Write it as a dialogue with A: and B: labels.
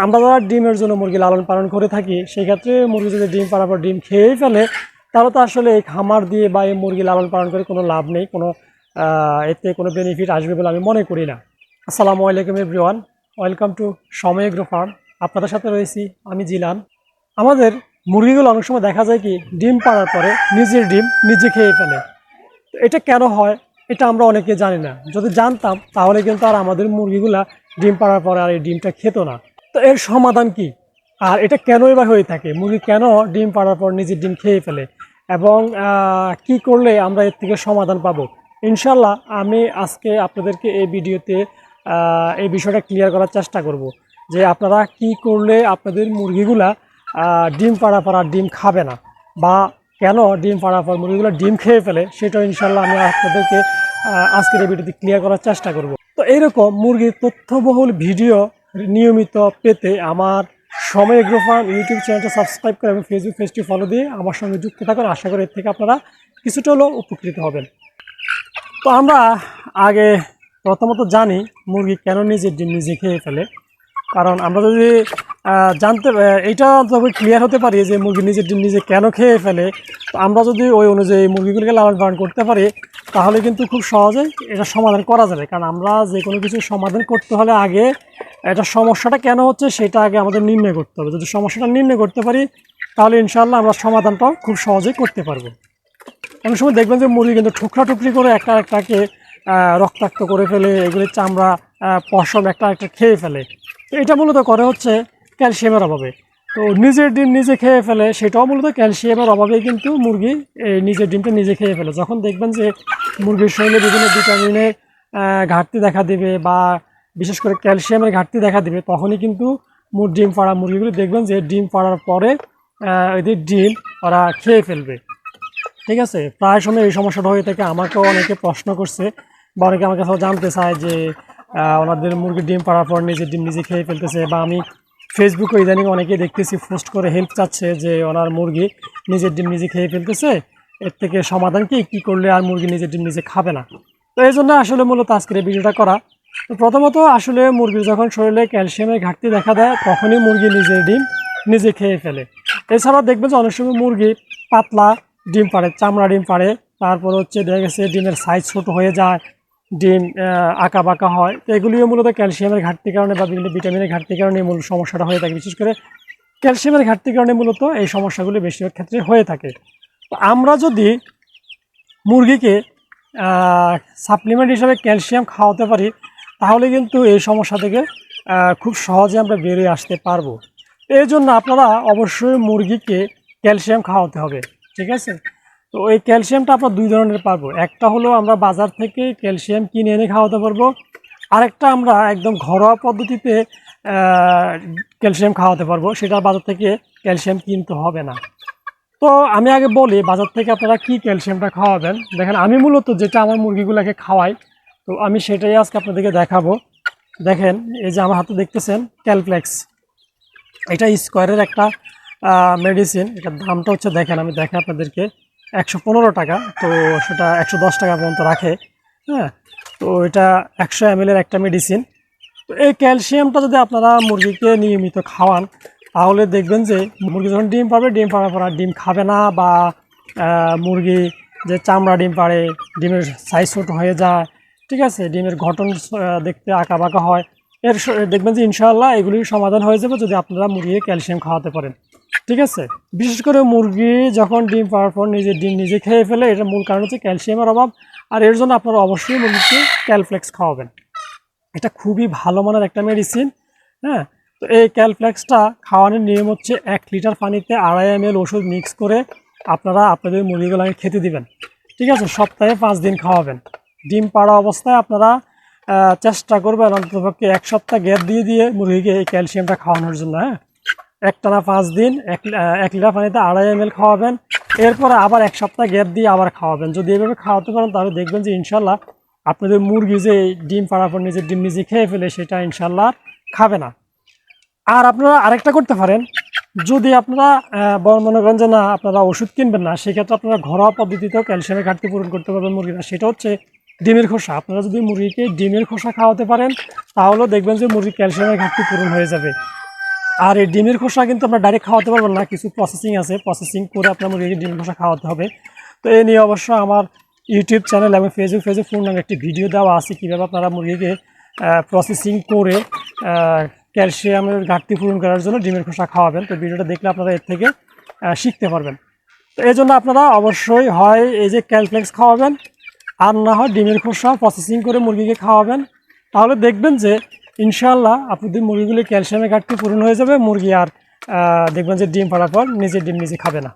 A: আমরা যারা ডিমের জন্য মুরগি লালন পালন করে থাকি, সেই ক্ষেত্রে মুরগি যদি ডিম পাড়ার পর ডিম খেয়েই ফেলে, তাহলে তো আসলে এই খামার দিয়ে বা এই মুরগি লালন পালন করে কোনো লাভ নেই, এতে কোনো বেনিফিট আসবে বলে আমি মনে করি না। আসসালামু আলাইকুম এভরিওয়ান, ওয়েলকাম টু সময় এগ্রো ফার্ম। আপনাদের সাথে রয়েছি আমি জিলান। আমাদের মুরগিগুলো অনেক সময় দেখা যায় কি, ডিম পাড়ার পরে নিজের ডিম নিজে খেয়ে ফেলে। তো এটা কেন হয় এটা আমরা অনেকে জানি না। যদি জানতাম তাহলে কিন্তু আর আমাদের মুরগিগুলা ডিম পাড়ার পরে আর এই ডিমটা খেত না। তো এর সমাধান কি, আর এটা কেনই বা হয়ে থাকে, মুরগি কেন ডিম পাড়ার পর নিজের ডিম খেয়ে ফেলে, এবং কি করলে আমরা এর থেকে সমাধান পাবো, ইনশাল্লাহ আমি আজকে আপনাদেরকে এই ভিডিওতে এই বিষয়টা ক্লিয়ার করার চেষ্টা করব যে আপনারা কি করলে আপনাদের মুরগিগুলা ডিম পাড়ার পর আর ডিম খাবে না, বা কেন ডিম পাড়ার পর মুরগিগুলো ডিম খেয়ে ফেলে, সেটা ইনশাল্লাহ আমি আপনাদেরকে আজকের এই ভিডিওতে ক্লিয়ার করার চেষ্টা করব। তো এইরকম মুরগির তথ্যবহুল ভিডিও নিয়মিত পেতে আমার সময় এগ্রো ফার্ম ইউটিউব চ্যানেলটা সাবস্ক্রাইব করে এবং ফেসবুক পেজটি ফলো দিয়ে আমার সঙ্গে যুক্ত থাকুন। আশা করি এর থেকে আপনারা কিছুটা হলেও উপকৃত হবেন। তো আমরা আগে প্রথমত জানি মুরগি কেন নিজের ডিম নিজে খেয়ে ফেলে। কারণ আমরা যদি এইটা তবে ক্লিয়ার হতে পারি যে মুরগি নিজের ডিম নিজে কেন খেয়ে ফেলে, তো আমরা যদি ওই অনুযায়ী মুরগিগুলোকে লালন পালন করতে পারি, তাহলে কিন্তু খুব সহজেই এটা সমাধান করা যাবে। কারণ আমরা যে কোনো কিছু সমাধান করতে হলে আগে এটা সমস্যাটা কেন হচ্ছে সেটা আগে আমাদের নির্ণয় করতে হবে। যদি সমস্যাটা নির্ণয় করতে পারি, তাহলে ইনশাআল্লাহ আমরা সমাধানটাও খুব সহজেই করতে পারবো। অনেক সময় দেখবেন যে মুরগি কিন্তু ঠুকরি করে একটাকে রক্তাক্ত করে ফেলে, এগুলির চামড়া পশম একটা খেয়ে ফেলে। তো এটা মূলত করে হচ্ছে ক্যালসিয়ামের অভাবে। তো নিজের ডিম নিজে খেয়ে ফেলে, সেটাও মূলত ক্যালসিয়ামের অভাবেই কিন্তু মুরগি নিজের ডিমটা নিজে খেয়ে ফেলে। যখন দেখবেন যে মুরগির শরীরে বিভিন্ন ভিটামিনের ঘাটতি দেখা দেবে, বা বিশেষ করে ক্যালসিয়ামের ঘাটতি দেখা দেবে, তখনই কিন্তু ডিম পাড়া মুরগিগুলো দেখবেন যে ডিম পাড়ার পরে এদের ডিম ওরা খেয়ে ফেলবে। ঠিক আছে, প্রায় সময় এই সমস্যাটা হয়ে থাকে। আমাকেও অনেকে প্রশ্ন করছে বা অনেকে আমার কাছে জানতে চায় যে ওনাদের মুরগির ডিম পাড়ার পর নিজের ডিম নিজে খেয়ে ফেলতেছে, বা আমি ফেসবুকে ইদানিং অনেকে দেখতেছি পোস্ট করে হেল্প চাচ্ছে যে ওনার মুরগি নিজের ডিম নিজে খেয়ে ফেলতেছে, এর থেকে সমাধান কি করলে আর মুরগি নিজের ডিম নিজে খাবে না। তো এই জন্য আসলে মূলত আজকের এই ভিডিওটা করা। তো প্রথমত আসলে মুরগির যখন শরীরে ক্যালসিয়ামের ঘাটতি দেখা দেয়, তখনই মুরগি নিজের ডিম নিজে খেয়ে ফেলে। এছাড়াও দেখবেন যে অনেক সময় মুরগি পাতলা ডিম পাড়ে, চামড়া ডিম পাড়ে, তারপর হচ্ছে দেখা গেছে ডিমের সাইজ ছোট হয়ে যায়, ডিম আঁকা বাঁকা হয়। তো এগুলিও মূলত ক্যালসিয়ামের ঘাটতির কারণে বা বিভিন্ন ভিটামিনের ঘাটতির কারণে মূল সমস্যাটা হয়ে থাকে। বিশেষ করে ক্যালসিয়ামের ঘাটতির কারণে মূলত এই সমস্যাগুলি বেশিরভাগ ক্ষেত্রে হয়ে থাকে। তো আমরা যদি মুরগিকে সাপ্লিমেন্ট হিসাবে ক্যালসিয়াম খাওয়াতে পারি, তাহলে কিন্তু এই সমস্যা থেকে খুব সহজে আমরা বেরিয়ে আসতে পারবো। এই জন্য আপনারা অবশ্যই মুরগিকে ক্যালসিয়াম খাওয়াতে হবে। ঠিক আছে, তো এই ক্যালসিয়ামটা আমরা দুই ধরনের পাবো। একটা হলো আমরা বাজার থেকে ক্যালসিয়াম কিনে এনে খাওয়াতে পারবো, আরেকটা আমরা একদম ঘরোয়া পদ্ধতিতে ক্যালসিয়াম খাওয়াতে পারবো, সেটা বাজার থেকে ক্যালসিয়াম কিনতে হবে না। তো আমি আগে বলি বাজার থেকে আপনারা কি ক্যালসিয়ামটা খাওয়াবেন। দেখেন, আমি মূলত যেটা আমার মুরগিগুলোকে খাওয়াই, তো আমি সেটাই আজকে আপনাদেরকে দেখাবো। দেখেন, এই যে আমার হাতে দেখতেছেন ক্যালপ্লেক্স, এটা স্কোয়ারের একটা মেডিসিন। এটার দামটা হচ্ছে, দেখেন আমি দেখে আপনাদেরকে, 115 টাকা। তো সেটা 110 টাকা পর্যন্ত রাখে। হ্যাঁ, তো এটা 100 ml একটা মেডিসিন। তো এই ক্যালসিয়ামটা যদি আপনারা মুরগিকে নিয়মিত খাওয়ান, তাহলে দেখবেন যে মুরগি যখন ডিম পাবে, ডিম পাড়ার পর আর ডিম খাবে না, বা মুরগি যে চামড়া ডিম পাড়ে, ডিমের সাইজ ছোট হয়ে যায়, ঠিক আছে, ডিমের গঠন দেখতে আঁকা বাঁকা হয়, দেখবেন যে ইনশাআল্লাহ এগুলির সমাধান হয়ে যাবে যদি আপনারা মুরগিকে ক্যালসিয়াম খাওয়াতে পারেন। ঠিক আছে, বিশেষ করে মুরগি যখন ডিম পাওয়ার পর নিজের ডিম নিজে খেয়ে ফেলে, এটার মূল কারণ হচ্ছে ক্যালসিয়ামের অভাব। আর এর জন্য আপনারা অবশ্যই মুরগিকে ক্যালফ্লেক্স খাওয়াবেন। এটা খুবই ভালো মানের একটা মেডিসিন। হ্যাঁ, তো এই ক্যালফ্লেক্সটা খাওয়ানোর নিয়ম হচ্ছে 1 লিটার পানিতে 2.5 ml ওষুধ মিক্স করে আপনারা আপনাদের মুরগিগুলোকে খেতে দিবেন। ঠিক আছে, সপ্তাহে 5 দিন খাওয়াবেন। ডিম পাড়া অবস্থায় আপনারা চেষ্টা করবেন অন্ততপক্ষে 1 সপ্তাহ গ্যাপ দিয়ে দিয়ে মুরগিকে এই ক্যালসিয়ামটা খাওয়ানোর জন্য। হ্যাঁ, একটানা 5 দিন 1 লিটার পানিতে 2.5 ml খাওয়াবেন। এরপরে আবার 1 সপ্তাহ গ্যাপ দিয়ে আবার খাওয়াবেন। যদি এভাবে খাওয়াতে পারেন, তাহলে দেখবেন যে ইনশাল্লাহ আপনাদের মুরগি যে ডিম পাড়ার পর নিজের ডিম নিজে খেয়ে ফেলে, সেটা ইনশাল্লাহ খাবে না। আর আপনারা আরেকটা করতে পারেন, যদি আপনারা মনে করেন যে না আপনারা ওষুধ কিনবেন না, সেক্ষেত্রে আপনারা ঘরোয়া পদ্ধতিতেও ক্যালসিয়ামের ঘাটতি পূরণ করতে পারবেন মুরগিরা। সেটা হচ্ছে ডিমের খোসা। আপনারা যদি মুরগিকে ডিমের খোসা খাওয়াতে পারেন, তাহলেও দেখবেন যে মুরগির ক্যালসিয়ামের ঘাটতি পূরণ হয়ে যাবে। আর এই ডিমের খোসা কিন্তু আপনার ডাইরেক্ট খাওয়াতে পারবেন না, কিছু প্রসেসিং আছে, প্রসেসিং করে আপনার মুরগিকে ডিমের খোসা খাওয়াতে হবে। তো এই নিয়ে অবশ্য আমার ইউটিউব চ্যানেল এবং ফেসবুক পেজে পূর্ণাঙ্গ একটি ভিডিও দেওয়া আছে কীভাবে আপনারা মুরগিকে প্রসেসিং করে ক্যালসিয়ামের ঘাটতি পূরণ করার জন্য ডিমের খোসা খাওয়াবেন। তো ভিডিওটা দেখলে আপনারা এর থেকে শিখতে পারবেন। তো এই জন্য আপনারা অবশ্যই হয় এই যে ক্যালফ্লেক্স খাওয়াবেন, আর না হয় ডিমের খোসা প্রসেসিং করে মুরগিকে খাওয়াবেন। তাহলে দেখবেন যে ইনশাআল্লাহ আপনাদের মুরগিগুলি ক্যালসিয়ামের ঘাটতি পূরণ হয়ে যাবে, মুরগি আর দেখবেন যে ডিম পাড়ার পর নিজের ডিম নিজে খাবে না।